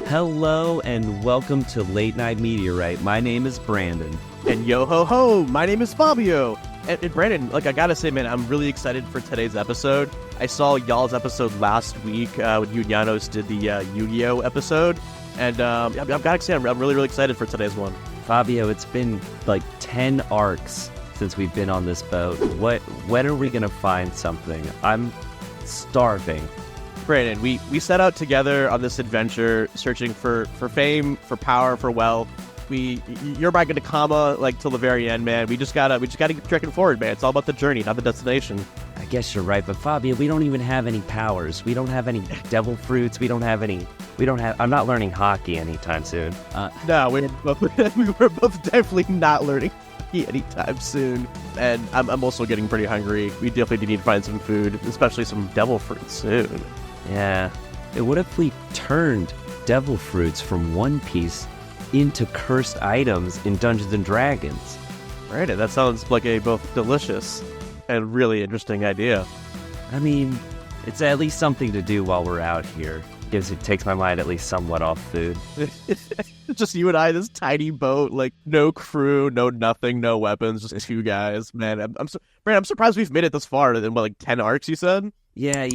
Hello and welcome to Late Night Meteorite. My name is Brandon. And yo ho ho, my name is Fabio. And Brandon, I gotta say, man, I'm really excited for today's episode. I saw y'all's episode last week when you and Janos did the Yu-Gi-Oh episode. And I've gotta say, I'm really excited for today's one. Fabio, it's been like 10 arcs since we've been on this boat. When are we gonna find something? I'm starving. Brandon, we set out together on this adventure, searching for fame, for power, for wealth. You're back into Kama till the very end, man. We just gotta keep trekking forward, man. It's all about the journey, not the destination. I guess you're right, but Fabio, we don't even have any powers. We don't have any devil fruits. I'm not learning hockey anytime soon. No, we were both definitely not learning hockey anytime soon. And I'm also getting pretty hungry. We definitely need to find some food, especially some devil fruits soon. Yeah. What if we turned devil fruits from One Piece into cursed items in Dungeons and Dragons? Right, that sounds like a both delicious and really interesting idea. I mean, it's at least something to do while we're out here. It takes my mind at least somewhat off food. Just you and I, this tiny boat, no crew, no nothing, no weapons, just two guys. Man, I'm surprised we've made it this far in 10 arcs, you said? Yeah,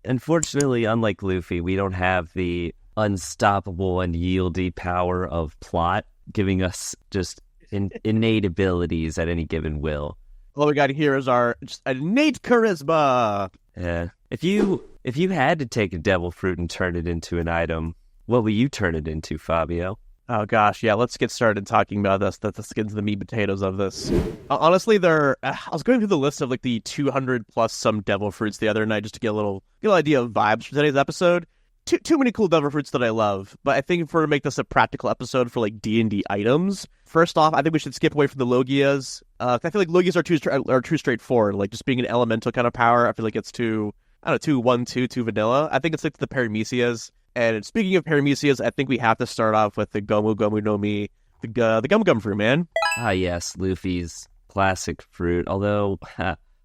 unfortunately, unlike Luffy, we don't have the unstoppable and yieldy power of plot, giving us just innate abilities at any given will. All we got here is our just innate charisma. Yeah. If you had to take a devil fruit and turn it into an item, what would you turn it into, Fabio? Oh gosh, yeah. Let's get started talking about this. Let's get into the meat potatoes of this. Honestly, I was going through the list of the 200 plus some devil fruits the other night just to get a little idea of vibes for today's episode. Too many cool devil fruits that I love, but I think if we're to make this a practical episode for D&D items, first off, I think we should skip away from the Logias. I feel like Logias are too straightforward. Just being an elemental kind of power, I feel like it's too 1-2 too vanilla. I think it's the Paramecias. And speaking of Paramecias, I think we have to start off with the Gomu Gomu no Mi, the Gum Gum fruit, man. Ah, yes, Luffy's classic fruit. Although,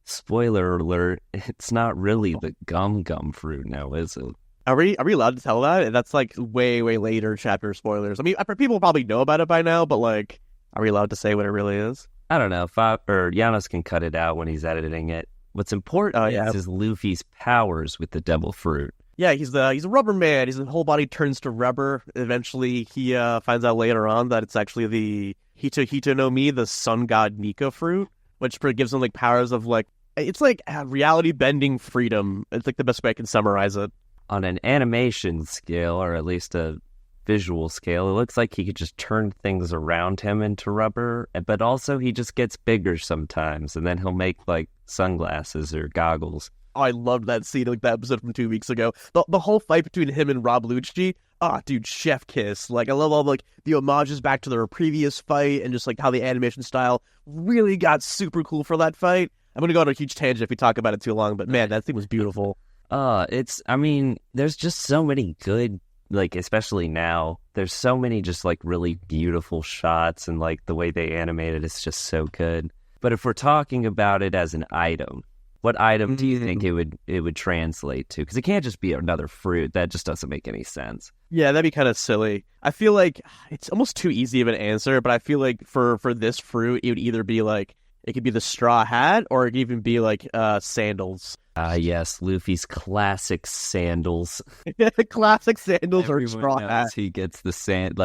spoiler alert, it's not really the Gum Gum fruit now, is it? Are we allowed to tell that? That's way later chapter spoilers. I mean, people probably know about it by now, but are we allowed to say what it really is? I don't know. Janos can cut it out when he's editing it. What's important is Luffy's powers with the devil fruit. Yeah, he's a rubber man. His whole body turns to rubber. Eventually, he finds out later on that it's actually the Hito no Mi, the sun god Nika fruit, which gives him powers of it's reality bending freedom. It's the best way I can summarize it. On an animation scale, or at least a visual scale, it looks like he could just turn things around him into rubber, but also he just gets bigger sometimes, and then he'll make sunglasses or goggles. Oh, I loved that scene, that episode from 2 weeks ago. The whole fight between him and Rob Lucci, dude, chef kiss. I love all the homages back to their previous fight, and just how the animation style really got super cool for that fight. I'm gonna go on a huge tangent if we talk about it too long, but man, that thing was beautiful. There's just so many good, especially now, there's so many just really beautiful shots, and the way they animate it is just so good. But if we're talking about it as an item, what item do you think it would translate to? Because it can't just be another fruit. That just doesn't make any sense. Yeah, that'd be kind of silly. I feel like it's almost too easy of an answer, but I feel like for this fruit, it would either be it could be the straw hat, or it could even be sandals. Yes, Luffy's classic sandals. Classic sandals. Everyone or straw knows hat. He gets the sand.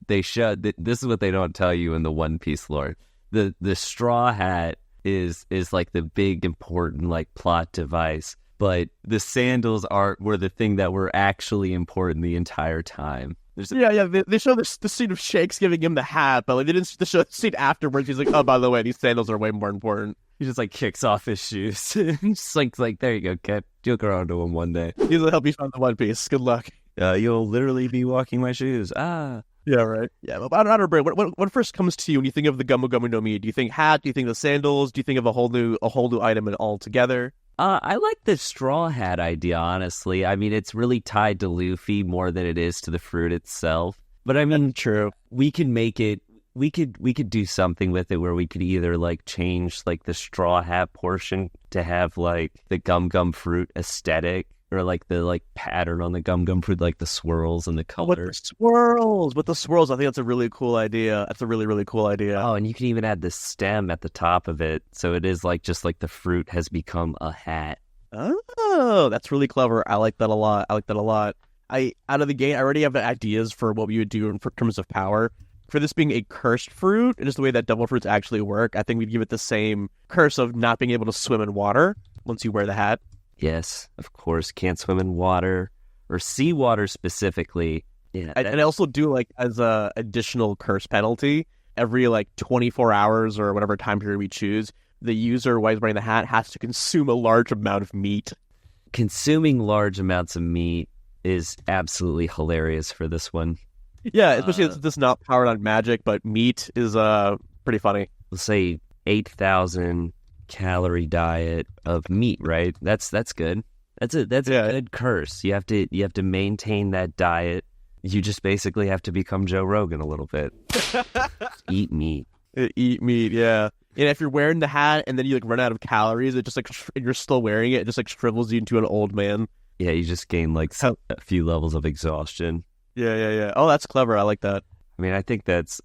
They should. This is what they don't tell you in the One Piece lore. The straw hat is the big important plot device, but the sandals were the thing that were actually important the entire time. They show the scene of Shakes giving him the hat, but they didn't show the scene afterwards. He's oh, by the way, these sandals are way more important. He just kicks off his shoes. Just there you go, kid. You'll grow into them one day. He'll help you find the One Piece. Good luck. You'll literally be walking my shoes. Ah. Yeah, right. Yeah, but I don't know, Brad. What first comes to you when you think of the Gomu Gomu no Mi? Do you think hat? Do you think the sandals? Do you think of a whole new item and altogether? I like the straw hat idea, honestly. I mean, it's really tied to Luffy more than it is to the fruit itself. But I mean, true. We can make it. We could do something with it where we could either change the straw hat portion to have the gum gum fruit aesthetic, or like the like pattern on the gum gum fruit, like the swirls and the colors. With the swirls, I think that's a really cool idea. That's a really, really cool idea. Oh, and you can even add the stem at the top of it, so it is like just like the fruit has become a hat. Oh, that's really clever. I like that a lot. Out of the gate, I already have ideas for what we would do in terms of power. For this being a cursed fruit, and just the way that devil fruits actually work, I think we'd give it the same curse of not being able to swim in water once you wear the hat. Yes, of course, can't swim in water or seawater specifically. Yeah, And I also do like as a additional curse penalty, every like 24 hours or whatever time period we choose, the user, while he's wearing the hat, has to consume a large amount of meat. consuming large amounts of meat is absolutely hilarious for this one. Yeah, especially if it's not powered on magic, but meat is pretty funny. Let's say 8,000 calorie diet of meat, right? That's good. That's a good curse. You have to maintain that diet. You just basically have to become Joe Rogan a little bit. Eat meat. Eat meat, yeah. And if you're wearing the hat and then you like run out of calories, it just like and you're still wearing it, it just like shrivels you into an old man. Yeah, you just gain like a few levels of exhaustion. Yeah. Oh, that's clever. I like that. I mean, I think that's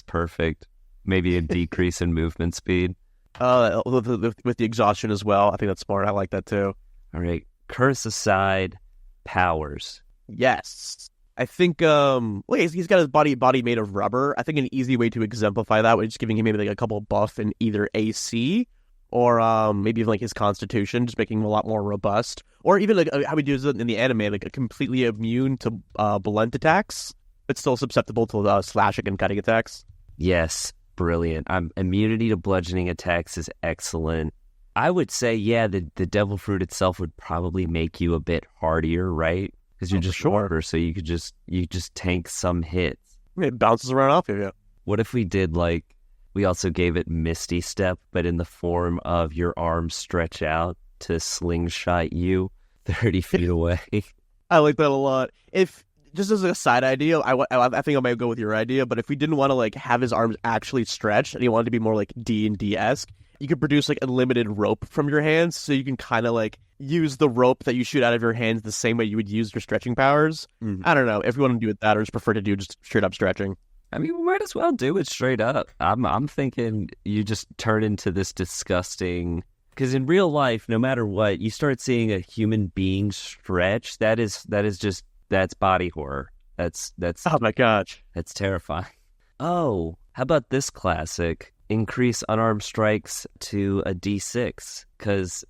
perfect. Maybe a decrease in movement speed. With the exhaustion as well. I think that's smart. I like that too. All right. Curse aside, powers. Yes. I think he's got his body made of rubber. I think an easy way to exemplify that was just giving him maybe like a couple buff in either AC or maybe even like his constitution, just making him a lot more robust. Or even like how we do it in the anime, like a completely immune to blunt attacks, but still susceptible to slashing and cutting attacks. Yes, brilliant. Immunity to bludgeoning attacks is excellent. I would say, yeah, the devil fruit itself would probably make you a bit hardier, right? Because you're just shorter, so you just tank some hits. It bounces around off you. What if we did like we also gave it Misty Step, but in the form of your arms stretch out to slingshot you 30 feet away? I like that a lot. If just as a side idea, I think I might go with your idea. But if we didn't want to like have his arms actually stretched and he wanted to be more like D&D-esque, you could produce like unlimited rope from your hands, so you can kind of like use the rope that you shoot out of your hands the same way you would use your stretching powers. Mm-hmm. I don't know if you want to do it that, or just prefer to do just straight up stretching. I mean, we might as well do it straight up. I'm thinking you just turn into this disgusting. Because in real life, no matter what, you start seeing a human being stretch. That's body horror. That's oh my gosh, that's terrifying. Oh, how about this classic? Increase unarmed strikes to a D6, because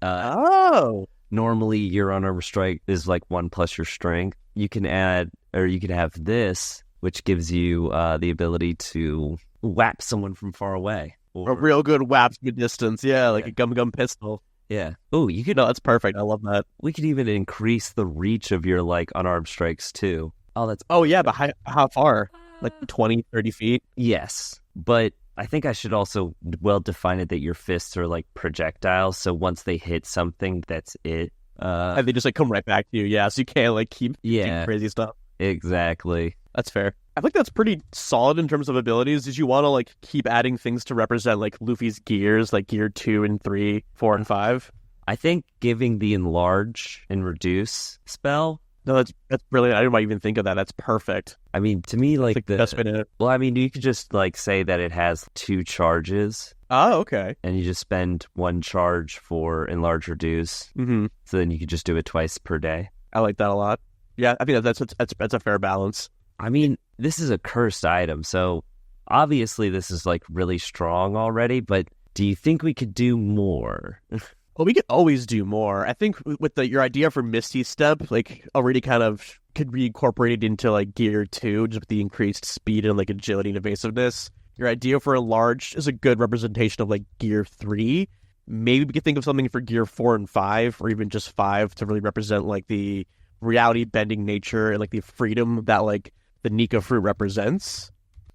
normally your unarmed strike is like 1 plus your strength. You can add, or you can have this, which gives you the ability to whap someone from far away. A real good whap from a distance, like a gum pistol. Yeah. Oh, you could. No, that's perfect. I love that. We could even increase the reach of your like unarmed strikes too. Oh yeah, but how far? Like 20, 30 feet? Yes, but I think I should also well define it that your fists are like projectiles, so once they hit something, that's it. And they just like come right back to you, so you can't like keep doing crazy stuff. Exactly. That's fair. I think that's pretty solid in terms of abilities. Did you want to like keep adding things to represent like Luffy's gears, like gear 2 and 3, 4 and 5? I think giving the enlarge and reduce spell. No, that's brilliant. I didn't even think of that. That's perfect. I mean, to me, like the best way to... Well, I mean, you could just like say that it has 2 charges. Oh, okay. And you just spend 1 charge for enlarge reduce. Mm-hmm. So then you could just do it twice per day. I like that a lot. Yeah, I think that's a fair balance. I mean, this is a cursed item, so obviously this is like really strong already, but do you think we could do more? Well, we could always do more. I think with your idea for Misty Step, like already kind of could be incorporated into like gear 2, just with the increased speed and like agility and evasiveness. Your idea for enlarge is a good representation of like gear 3. Maybe we could think of something for gear 4 and 5, or even just 5 to really represent like the reality bending nature and like the freedom that like the Nika fruit represents.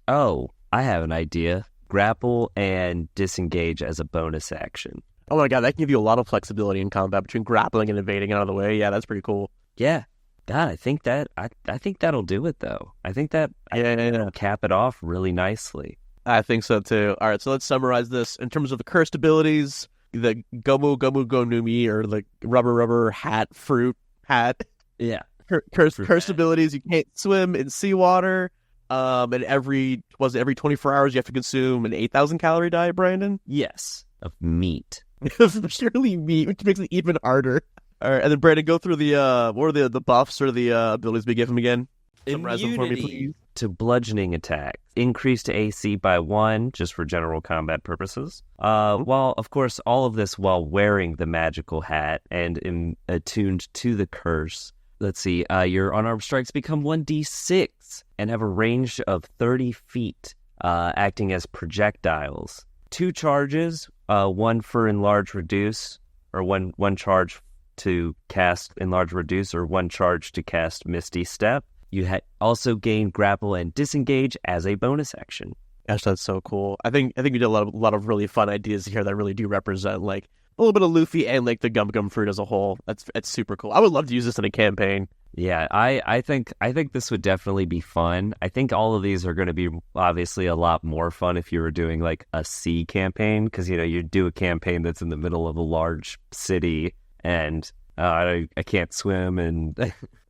Oh, I have an idea. Grapple and disengage as a bonus action. Oh my god, that can give you a lot of flexibility in combat between grappling and evading out of the way. Yeah, that's pretty cool. Yeah. God, I think that'll do it though. I think that'll cap it off really nicely. I think so too. All right, so let's summarize this. In terms of the cursed abilities, the Gomu Gomu Go Numi, or the rubber hat fruit, hat. Yeah. Cursed abilities, you can't swim in seawater. And every 24 hours you have to consume an 8,000 calorie diet, Brandon? Yes. Of meat. Purely meat, which makes it even harder. All right, and then Brandon, go through the what are the buffs or the abilities we give him again? Summarize them for me, please. To bludgeoning attack, increase to AC by 1, just for general combat purposes. While, of course, all of this while wearing the magical hat and attuned to the curse. Let's see, your unarmed strikes become 1d6 and have a range of 30 feet, acting as projectiles. 2 charges, 1 for enlarge reduce, or one charge to cast enlarge reduce, or 1 charge to cast Misty Step. You also gain grapple and disengage as a bonus action. Gosh, that's so cool. I think we did a lot of really fun ideas here that really do represent like a little bit of Luffy and like the Gum Gum fruit as a whole. It's super cool. I would love to use this in a campaign. Yeah, I think this would definitely be fun. I think all of these are going to be obviously a lot more fun if you were doing like a sea campaign, because you do a campaign that's in the middle of a large city and I can't swim and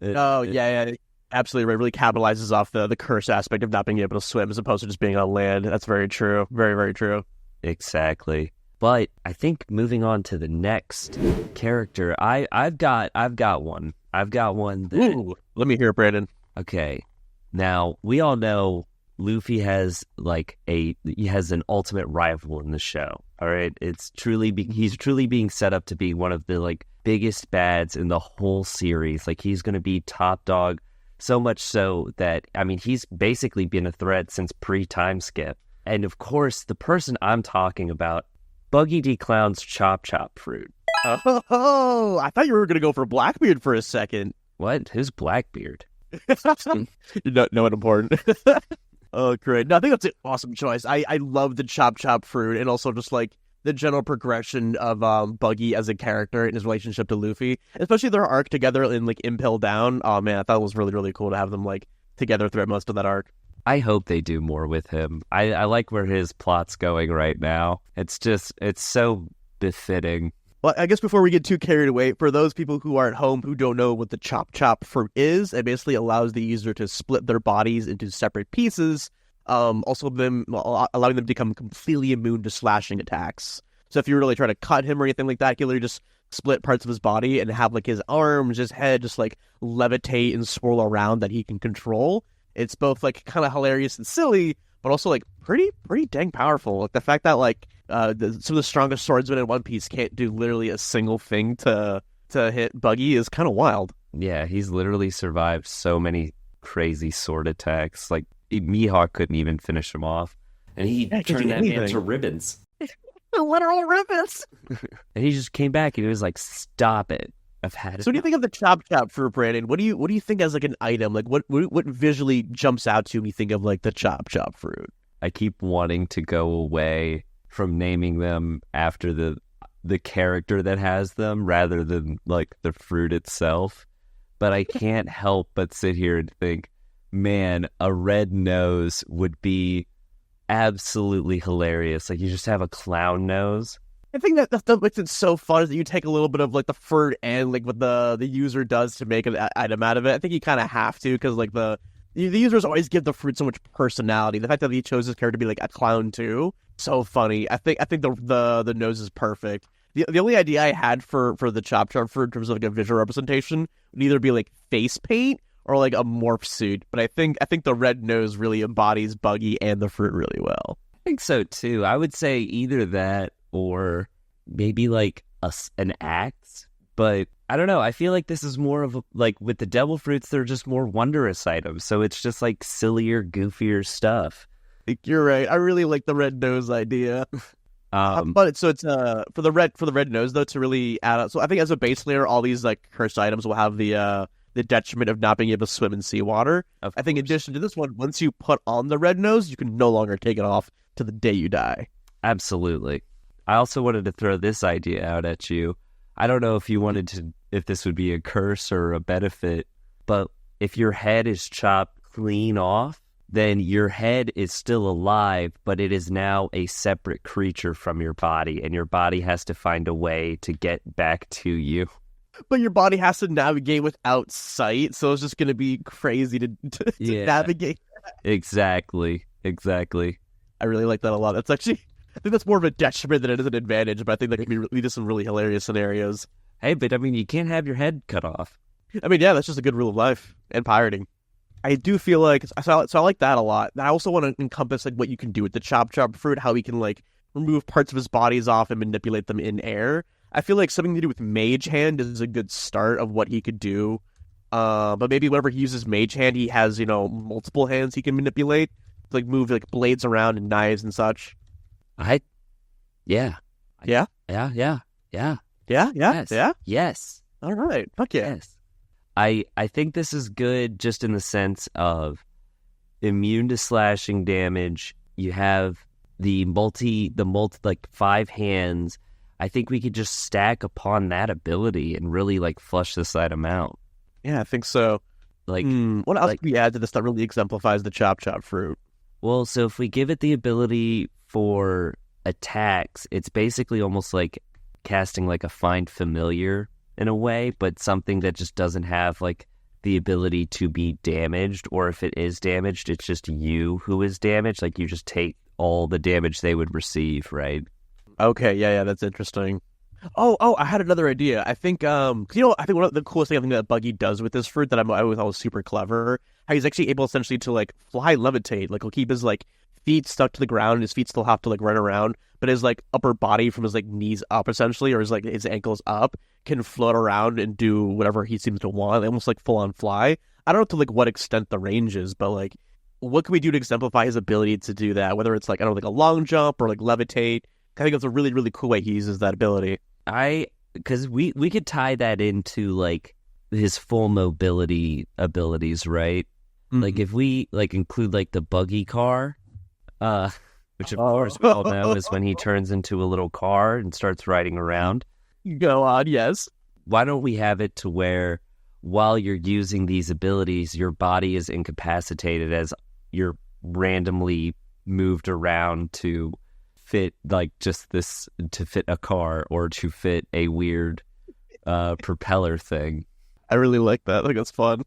yeah. Absolutely right. It really capitalizes off the curse aspect of not being able to swim as opposed to just being on land. That's very true. Very, very true. Exactly. But I think moving on to the next character, I've got one. I've got one that... Ooh, let me hear it, Brandon. Okay. Now, we all know Luffy has he has an ultimate rival in the show. All right. He's truly being set up to be one of the like biggest bads in the whole series. Like he's going to be top dog. So much so that, I mean, he's basically been a threat since pre-time skip. And of course, the person I'm talking about, Buggy D. Clown's Chop Chop fruit. Oh, I thought you were going to go for Blackbeard for a second. What? Who's Blackbeard? No one important. Oh, great. No, I think that's an awesome choice. I love the Chop Chop fruit and also just like the general progression of Buggy as a character and his relationship to Luffy, especially their arc together in like Impel Down. Oh man, I thought it was really, really cool to have them like together throughout most of that arc. I hope they do more with him. I like where his plot's going right now. It's so befitting. Well, I guess before we get too carried away, for those people who are at home who don't know what the Chop Chop fruit is, it basically allows the user to split their bodies into separate pieces, also allowing them to become completely immune to slashing attacks. So if you really try to cut him or anything like that, you literally just split parts of his body and have like his arms, his head just like levitate and swirl around that he can control. It's both like kind of hilarious and silly, but also like pretty dang powerful. Like the fact that like some of the strongest swordsmen in One Piece can't do literally a single thing to hit Buggy is kind of wild. Yeah, he's literally survived so many crazy sword attacks. Like Mihawk couldn't even finish him off, and he turned that man to ribbons. Literal ribbons. And he just came back and he was like, "Stop it! I've had it." So, what do you think of the Chop Chop fruit, Brandon? What do you think as like an item? Like, what visually jumps out to you when you think of like the Chop Chop fruit? I keep wanting to go away from naming them after the character that has them rather than like the fruit itself, but I can't help but sit here and think, man, a red nose would be absolutely hilarious. Like you just have a clown nose. I think that makes it so fun is that you take a little bit of like the fruit and like what the user does to make an item out of it. I think you kind of have to because like the users always give the fruit so much personality. The fact that he chose his character to be like a clown too, so funny. I think the nose is perfect. The only idea I had for the Chop Chop fruit in terms of like a visual representation would either be like face paint or like a morph suit, but I think the red nose really embodies Buggy and the fruit really well. I think so too. I would say either that or maybe like an axe, but I don't know. I feel like this is more of a, like with the devil fruits, they're just more wondrous items, so it's just like sillier, goofier stuff. You're right. I really like the red nose idea. But it's for the red nose though to really add up. So I think as a base layer, all these like cursed items will have the detriment of not being able to swim in seawater. I think in addition to this one, once you put on the red nose, you can no longer take it off to the day you die. Absolutely. I also wanted to throw this idea out at you. I don't know if this would be a curse or a benefit, but if your head is chopped clean off, then your head is still alive, but it is now a separate creature from your body, and your body has to find a way to get back to you. but your body has to navigate without sight, so it's just going to be crazy to navigate. Exactly. I really like that a lot. That's actually, I think that's more of a detriment than it is an advantage, but I think that can lead to some really hilarious scenarios. Hey, but I mean, you can't have your head cut off. I mean, yeah, that's just a good rule of life and pirating. I do feel like, so I like that a lot. I also want to encompass like what you can do with the chop fruit, how he can like remove parts of his bodies off and manipulate them in air. I feel like something to do with Mage Hand is a good start of what he could do. But maybe whenever he uses Mage Hand, he has, multiple hands he can manipulate to like move like blades around and knives and such. Yeah. Yeah? Yeah. Yeah? Yes. All right. Fuck yeah. Yes. I think this is good just in the sense of immune to slashing damage. You have the multi like 5 hands. I think we could just stack upon that ability and really like flush this item out. Yeah, I think so. Like, what else can we add to this that really exemplifies the chop fruit? Well, so if we give it the ability for attacks, it's basically almost like casting like a Find Familiar in a way, but something that just doesn't have like the ability to be damaged, or if it is damaged, it's just you who is damaged. Like you just take all the damage they would receive, right? Okay, yeah, that's interesting. Oh, I had another idea. I think, I think one of the coolest thing I think that Buggy does with this fruit that I always thought was super clever, how he's actually able essentially to like fly levitate. Like he'll keep his like feet stuck to the ground, and his feet still have to like run around, but his like upper body from his like knees up essentially, or his ankles up, can float around and do whatever he seems to want, almost like full on fly. I don't know to like what extent the range is, but like what can we do to exemplify his ability to do that? Whether it's like, I don't know, like a long jump or like levitate. I think it's a really, really cool way he uses that ability. Because we could tie that into like his full mobility abilities, right? Mm-hmm. Like if we like include like the buggy car, which of course we all know is when he turns into a little car and starts riding around. Go on, yes. Why don't we have it to where while you're using these abilities, your body is incapacitated as you're randomly moved around to fit like just this, to fit a car or to fit a weird propeller thing. I really like that. I think that's fun.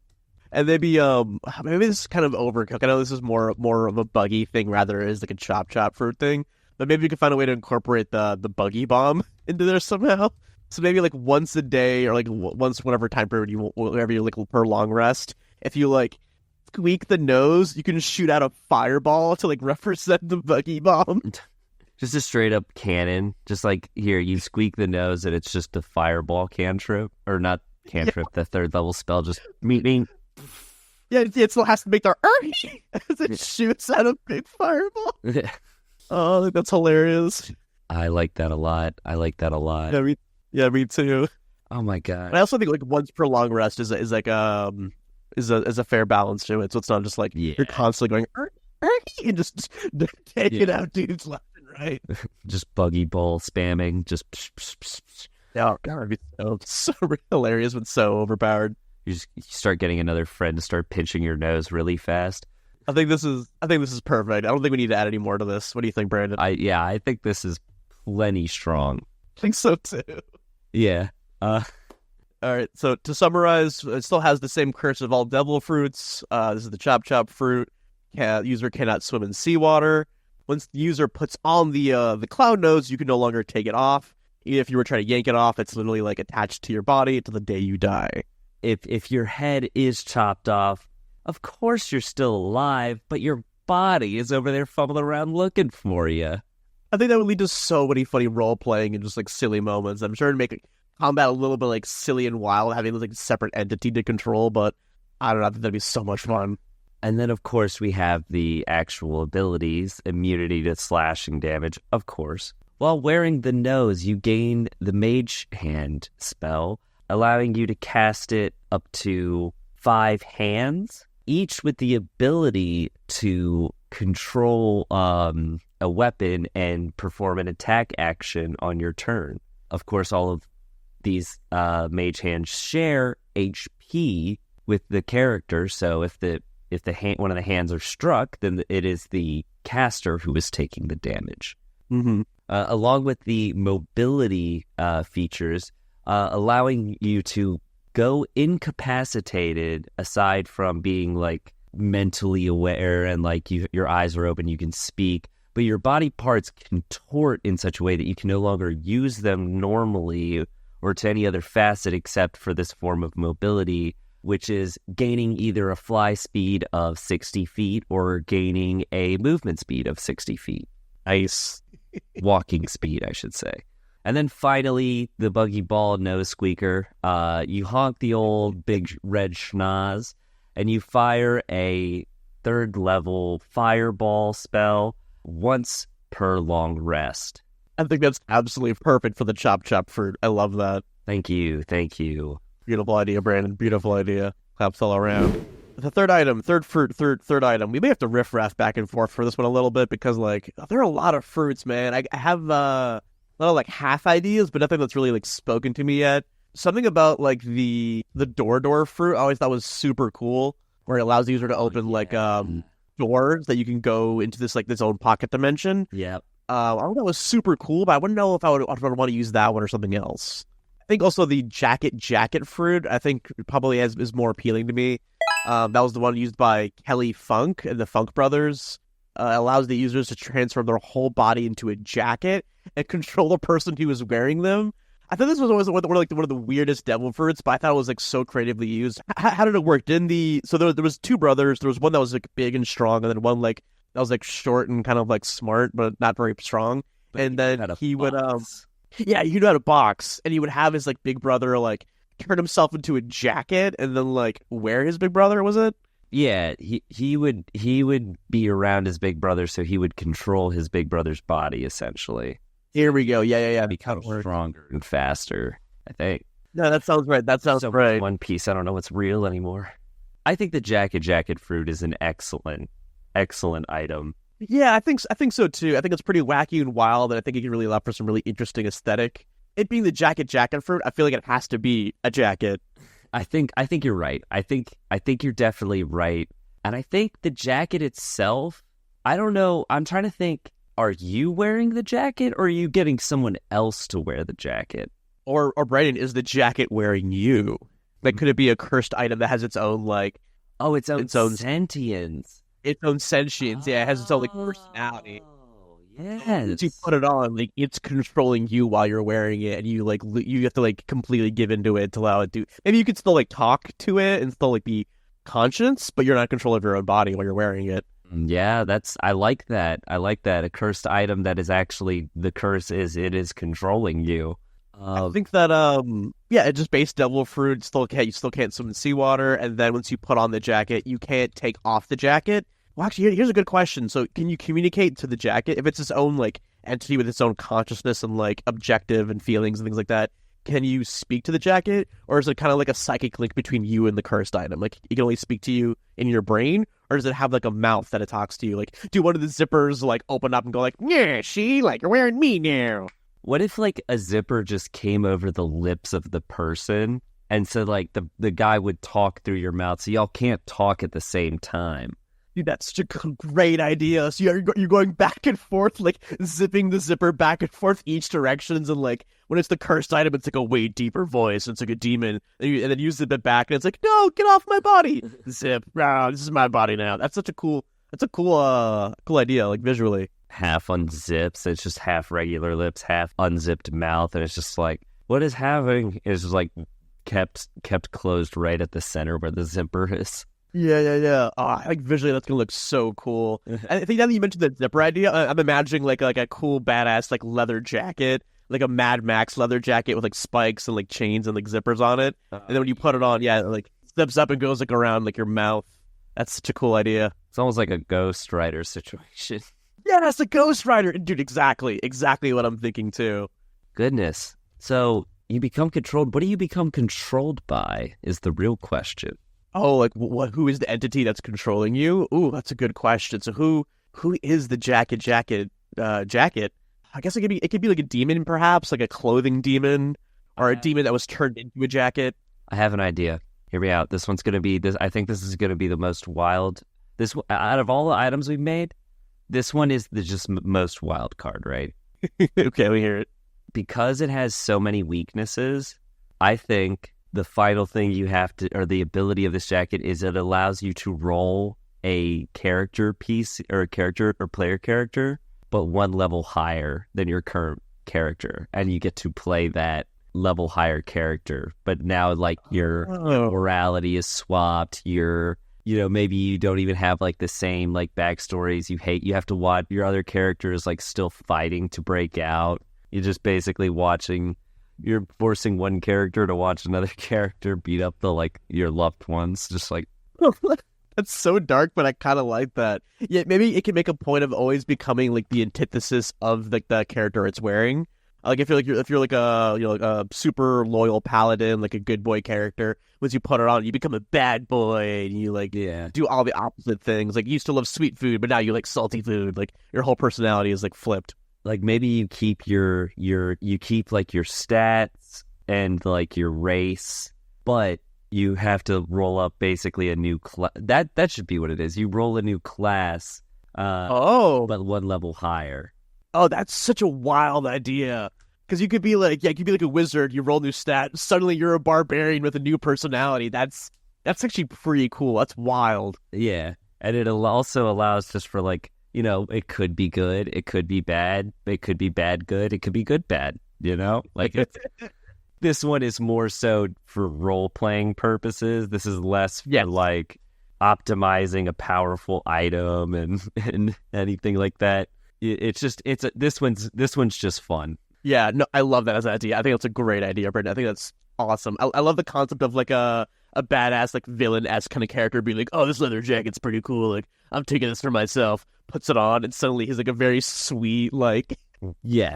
And maybe this is kind of overcooked. I know this is more of a buggy thing rather is like a chop fruit thing. But maybe we could find a way to incorporate the buggy bomb into there somehow. So maybe like once a day or like once whatever time period whatever you like per long rest, if you like squeak the nose, you can shoot out a fireball to like represent the buggy bomb. Just a straight up cannon. Just like here, you squeak the nose and it's just a fireball cantrip. Or not cantrip, the 3rd level spell. Just meaning. Yeah, it still has to make the as it shoots out a big fireball. Oh, that's hilarious. I like that a lot. Yeah, me too. Oh my god. And I also think like once per long rest is a fair balance to it. So it's not just like you're constantly going and just taking out dudes left and right. Just buggy ball spamming. Just. Yeah, God, it'd be so hilarious but so overpowered. You start getting another friend to start pinching your nose really fast. I think this is perfect. I don't think we need to add any more to this. What do you think, Brandon? I think this is plenty strong. I think so too. Yeah. All right. So to summarize, it still has the same curse of all devil fruits. This is the chop fruit. User cannot swim in seawater. Once the user puts on the clown nose, you can no longer take it off. Even if you were trying to yank it off, it's literally like attached to your body until the day you die. If your head is chopped off, of course you're still alive, but your body is over there fumbling around looking for you. I think that would lead to so many funny role-playing and just like silly moments. I'm sure it'd make combat a little bit like silly and wild, having like a separate entity to control, but I don't know, I think that'd be so much fun. And then, of course, we have the actual abilities, immunity to slashing damage, of course. While wearing the nose, you gain the Mage Hand spell, allowing you to cast it up to 5 hands, each with the ability to control a weapon and perform an attack action on your turn. Of course, all of these mage hands share HP with the character, so if one of the hands are struck, then it is the caster who is taking the damage. Mm-hmm. Along with the mobility features, allowing you to go incapacitated aside from being like mentally aware and like your eyes are open, you can speak, but your body parts contort in such a way that you can no longer use them normally or to any other facet except for this form of mobility, which is gaining either a fly speed of 60 feet or gaining a movement speed of 60 feet. Nice. Walking speed, I should say. And then finally, the buggy ball nose squeaker. You honk the old big red schnoz, and you fire a 3rd level fireball spell once per long rest. I think that's absolutely perfect for the chop fruit. I love that. Thank you. Beautiful idea, Brandon. Beautiful idea. Claps all around. The third item, third item. We may have to riff-raff back and forth for this one a little bit because, like, there are a lot of fruits, man. I have a lot of, like, half ideas, but nothing that's really, like, spoken to me yet. Something about, like, the door fruit I always thought was super cool, where it allows the user to open, like, doors that you can go into this, like, this own pocket dimension. Yep. I thought that was super cool, but I wouldn't know if I would want to use that one or something else. I think also the jacket fruit, I think probably is more appealing to me. That was the one used by Kelly Funk and the Funk Brothers. Allows the users to transform their whole body into a jacket and control the person who is wearing them. I thought this was always one of the weirdest devil fruits, but I thought it was like so creatively used. How did it work? So there was 2 brothers. There was one that was like big and strong, and then one like that was like short and kind of like smart, but not very strong. But and then he would Yeah, he knew how to box, and he would have his like big brother like turn himself into a jacket and then like wear his big brother. Was it? Yeah, he would be around his big brother, so he would control his big brother's body essentially. Here we go. Yeah. Become stronger and faster, I think. No, that sounds right. That sounds right. One Piece. I don't know what's real anymore. I think the jacket fruit is an excellent item. Yeah, I think so too. I think it's pretty wacky and wild, and I think it can really allow for some really interesting aesthetic. It being the jacket fruit, I feel like it has to be a jacket. I think you're right. I think you're definitely right. And I think the jacket itself, I don't know. I'm trying to think, are you wearing the jacket or are you getting someone else to wear the jacket? Or Brandon, is the jacket wearing you? Like, could it be a cursed item that has its own like its own sentience? Its own sentience, yeah, it has its own like personality. Yes. Once you put it on, like it's controlling you while you're wearing it, and you have to like completely give into it to allow it to. Maybe you could still like talk to it and still like be conscious, but you're not controlling your own body while you're wearing it. Yeah, I like that. A cursed item that is actually the curse is controlling you. I think that it just base devil fruit. You still can't swim in seawater, and then once you put on the jacket, you can't take off the jacket. Well, actually, here's a good question. So, can you communicate to the jacket if it's its own like entity with its own consciousness and like objective and feelings and things like that? Can you speak to the jacket, or is it kind of like a psychic link between you and the cursed item? Like, it can only speak to you in your brain, or does it have like a mouth that it talks to you? Like, do one of the zippers like open up and go like, "Yeah, she like you're wearing me now"? What if like a zipper just came over the lips of the person, and so like the guy would talk through your mouth, so y'all can't talk at the same time? Dude, that's such a great idea. So you're going back and forth, like zipping the zipper back and forth each directions, and like when it's the cursed item, it's like a way deeper voice. It's like a demon, and then you zip it back, and it's like, no, get off my body. Zip. This is my body now. That's a cool idea, like visually. Half unzips, it's just half regular lips, half unzipped mouth, and it's just like what is having is just like kept closed right at the center where the zipper is. Yeah. Oh, I think visually that's gonna look so cool. I think now that you mentioned the zipper idea, I'm imagining like a cool badass like leather jacket, like a Mad Max leather jacket with like spikes and like chains and like zippers on it. And then when you put it on, it like zips up and goes like around like your mouth. That's such a cool idea. It's almost like a Ghost Rider situation. Yeah, it's a Ghost Rider, dude. Exactly what I'm thinking too. Goodness. So you become controlled. What do you become controlled by? Is the real question. Oh, like what? Who is the entity that's controlling you? Ooh, that's a good question. So who is the jacket? I guess it could be like a demon, perhaps like a clothing demon, or a demon that was turned into a jacket. I have an idea. Hear me out. This one's gonna be this. I think this is gonna be the most wild. This out of all the items we've made, this one is the just most wild card, right? Okay, we hear it. Because it has so many weaknesses. I think the final thing you have to, or the ability of this jacket, is it allows you to roll a character piece or a character or player character, but one level higher than your current character, and you get to play that level higher character. But now, like, your morality is swapped. Maybe you don't even have like the same like backstories. You have to watch your other characters like still fighting to break out. You're just basically you're forcing one character to watch another character beat up your loved ones. Just like, that's so dark, but I kind of like that. Yeah, maybe it can make a point of always becoming like the antithesis of like the character it's wearing. Like if you're like a super loyal paladin, like a good boy character, once you put it on, you become a bad boy and you do all the opposite things. Like you used to love sweet food, but now you like salty food. Like your whole personality is like flipped. Like maybe you keep you keep like your stats and like your race, but you have to roll up basically a new class. That should be what it is. You roll a new class, but one level higher. Oh, that's such a wild idea. Because you could be like a wizard. You roll new stat. Suddenly, you're a barbarian with a new personality. That's actually pretty cool. That's wild. Yeah, and it also allows just for like, it could be good, it could be bad, it could be bad good, it could be good bad. Like this one is more so for role playing purposes. This is less for like optimizing a powerful item and anything like that. This one's just fun. Yeah, no, I love that as an idea. I think that's a great idea, Brendan. I think that's awesome. I love the concept of like a badass, like villain-esque kind of character being like, oh, this leather jacket's pretty cool. Like, I'm taking this for myself. Puts it on, and suddenly he's like a very sweet, like,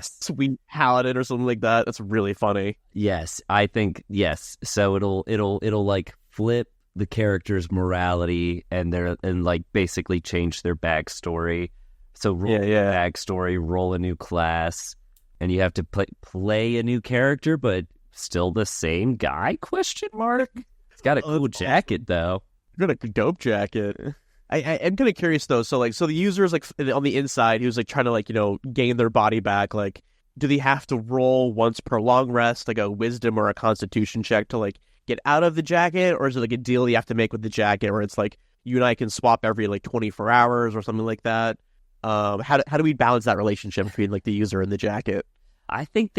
sweet paladin or something like that. That's really funny. Yes, I think yes. So it'll like flip the character's morality and like basically change their backstory. So roll a backstory, roll a new class, and you have to play a new character, but still the same guy? Question mark. It's got a cool jacket though. Got a dope jacket. I am kind of curious though. So the users like on the inside, he was like trying to gain their body back. Like, do they have to roll once per long rest, like a wisdom or a constitution check to like get out of the jacket, or is it like a deal you have to make with the jacket where it's like you and I can swap every like 24 hours or something like that? How do we balance that relationship between like the user and the jacket? I think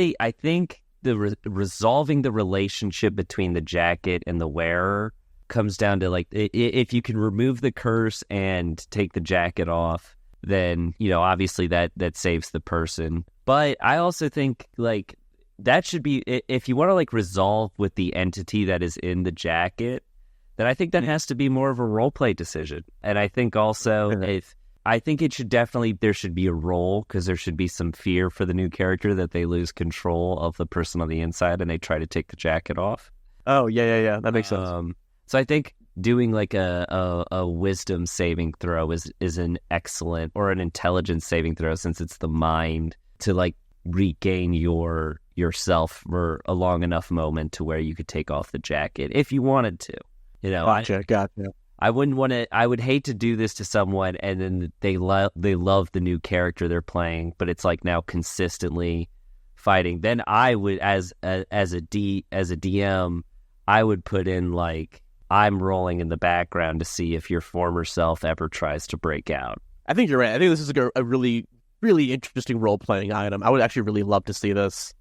resolving the relationship between the jacket and the wearer comes down to like if you can remove the curse and take the jacket off, then obviously that saves the person. But I also think like that should be, if you want to like resolve with the entity that is in the jacket, then I think that has to be more of a role play decision. And I think also there should be a role, because there should be some fear for the new character that they lose control of the person on the inside and they try to take the jacket off. Oh, yeah. That makes sense. So I think doing like a wisdom saving throw is an excellent, or an intelligence saving throw, since it's the mind, to like regain yourself for a long enough moment to where you could take off the jacket if you wanted to. Gotcha. I wouldn't want to. I would hate to do this to someone and then they love the new character they're playing, but it's like now consistently fighting. Then I would, as a DM, I would put in like, I'm rolling in the background to see if your former self ever tries to break out. I think you're right. I think this is a really, really interesting role playing item. I would actually really love to see this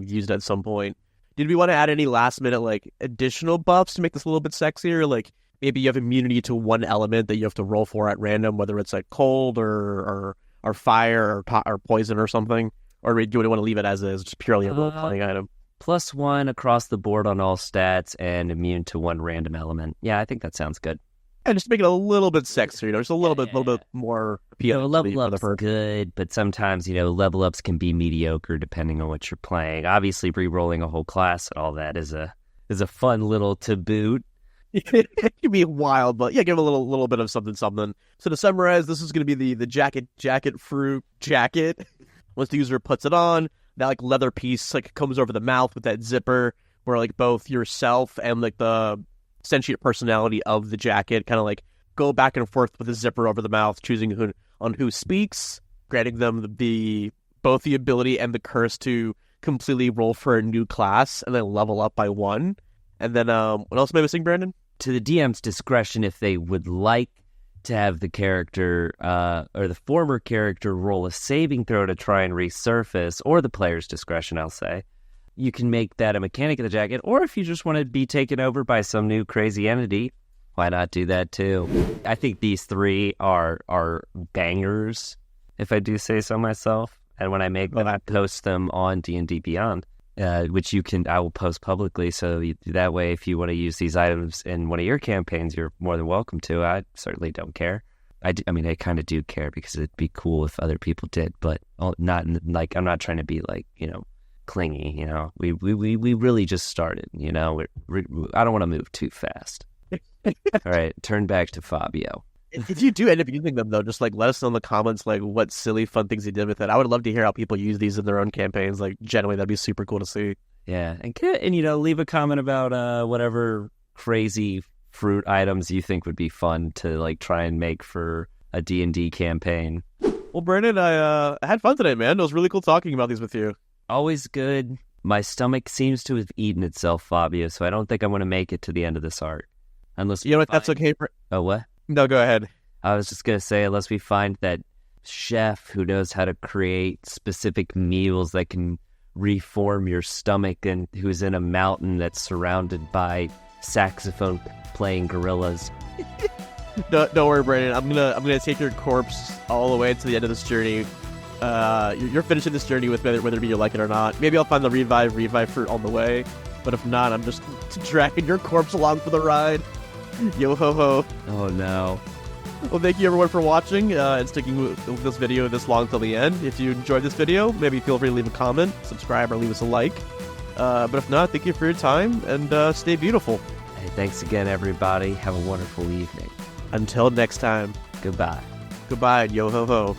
used at some point. Did we want to add any last minute like additional buffs to make this a little bit sexier? Like, maybe you have immunity to one element that you have to roll for at random, whether it's like cold or fire or poison or something? Or do we want to leave it as is, just purely a role-playing item? +1 across the board on all stats and immune to one random element. Yeah, I think that sounds good. And just make it a little bit sexier, just a little bit more appealing. Level up's good, but sometimes, level ups can be mediocre depending on what you're playing. Obviously, re-rolling a whole class and all that is a fun little to boot. It can be wild, but yeah, give it a little bit of something. So to summarize, this is going to be the jacket fruit jacket. Once the user puts it on, that like leather piece like comes over the mouth with that zipper, where like both yourself and like the sentient personality of the jacket kind of like go back and forth with the zipper over the mouth, choosing who speaks, granting them both the ability and the curse to completely roll for a new class and then level up by 1. And then what else am I missing, Brandon? To the DM's discretion, if they would like to have the character or the former character roll a saving throw to try and resurface, or the player's discretion, I'll say, you can make that a mechanic of the jacket. Or if you just want to be taken over by some new crazy entity, why not do that too? I think these 3 are bangers, if I do say so myself. And when I make them, I post them on D&D Beyond, which I will post publicly. So that way, if you want to use these items in one of your campaigns, you're more than welcome to. I certainly don't care. I kind of do care, because it'd be cool if other people did, but not like, I'm not trying to be like, clingy. We really just started. I don't want to move too fast. All right, turn back to Fabio. If you do end up using them, though, just like let us know in the comments like what silly fun things you did with it. I would love to hear how people use these in their own campaigns. Like, generally, that'd be super cool to see. Yeah, and leave a comment about whatever crazy fruit items you think would be fun to like try and make for a D&D campaign. Well, Brandon, I had fun today, man. It was really cool talking about these with you. Always good. My stomach seems to have eaten itself, Fabio, so I don't think I'm going to make it to the end of this arc. Unless that's okay. Oh, what? No, go ahead. I was just going to say, unless we find that chef who knows how to create specific meals that can reform your stomach, and who's in a mountain that's surrounded by saxophone playing gorillas. No, don't worry, Brandon. I'm gonna take your corpse all the way to the end of this journey. You're finishing this journey with whether you like it or not. Maybe I'll find the revive fruit on the way, but if not, I'm just dragging your corpse along for the ride. Yo ho ho. Oh no. Well, thank you everyone for watching and sticking with this video this long till the end. If you enjoyed this video, maybe feel free to leave a comment, subscribe, or leave us a like. But if not, thank you for your time, and stay beautiful. Hey, thanks again, everybody. Have a wonderful evening. Until next time. Goodbye. Goodbye, yo ho ho.